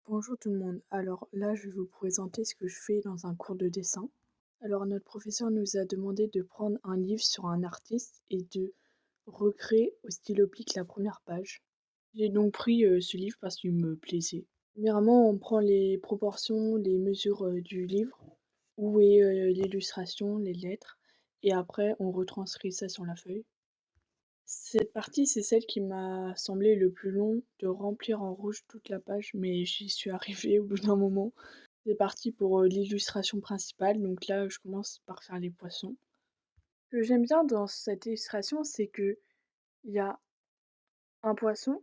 Bonjour tout le monde. Alors là, je vais vous présenter ce que je fais dans un cours de dessin. Alors notre professeur nous a demandé de prendre un livre sur un artiste et de recréer au stylo bic la première page. J'ai donc pris ce livre parce qu'il me plaisait. Premièrement, on prend les proportions, les mesures du livre, où est l'illustration, les lettres, et après on retranscrit ça sur la feuille. Cette partie, c'est celle qui m'a semblé le plus long de remplir en rouge toute la page, mais j'y suis arrivée au bout d'un moment. C'est parti pour, l'illustration principale, donc là, je commence par faire les poissons. Ce que j'aime bien dans cette illustration, c'est qu'il y a un poisson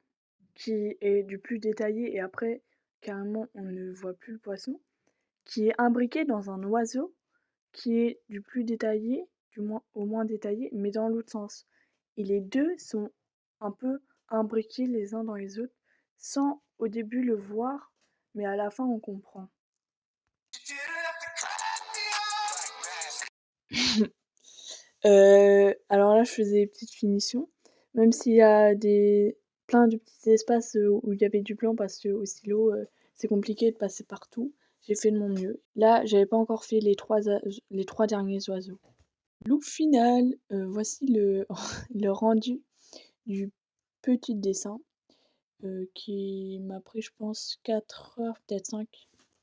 qui est du plus détaillé et après, carrément, on ne voit plus le poisson, qui est imbriqué dans un oiseau qui est du plus détaillé, du moins au moins détaillé, mais dans l'autre sens. Et les 2 sont un peu imbriqués les uns dans les autres, sans au début le voir, mais à la fin on comprend. Alors là, je faisais des petites finitions, même s'il y a plein de petits espaces, où il y avait du blanc parce qu'au stylo, c'est compliqué de passer partout. J'ai fait de mon mieux. Là, j'avais pas encore fait les 3 derniers oiseaux. Look final, voici le le rendu du petit dessin, qui m'a pris je pense 4 heures, peut-être 5.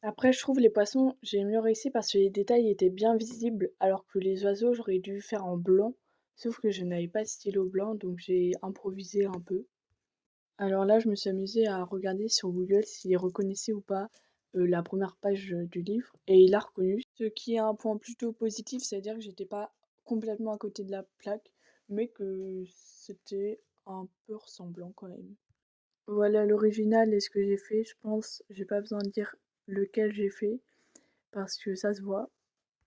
Après je trouve les poissons, j'ai mieux réussi parce que les détails étaient bien visibles, alors que les oiseaux j'aurais dû faire en blanc, sauf que je n'avais pas de stylo blanc donc j'ai improvisé un peu. Alors là, je me suis amusée à regarder sur Google s'il reconnaissait ou pas, la première page, du livre et il a reconnu, ce qui est un point plutôt positif, c'est-à-dire que j'étais pas complètement à côté de la plaque, mais que c'était un peu ressemblant quand même. Voilà l'original et ce que j'ai fait, je pense, j'ai pas besoin de dire lequel j'ai fait parce que ça se voit.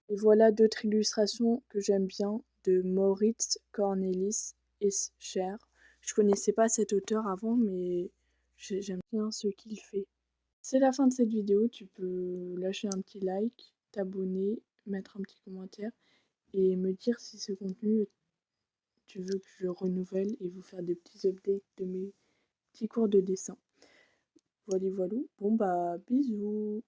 Et voilà d'autres illustrations que j'aime bien de Moritz Cornelis Escher. Je connaissais pas cet auteur avant, mais j'aime bien ce qu'il fait. C'est la fin de cette vidéo, tu peux lâcher un petit like, t'abonner, mettre un petit commentaire et me dire si ce contenu tu veux que je renouvelle et vous faire des petits updates de mes petits cours de dessin. Voilà, voilà. Bon bah bisous.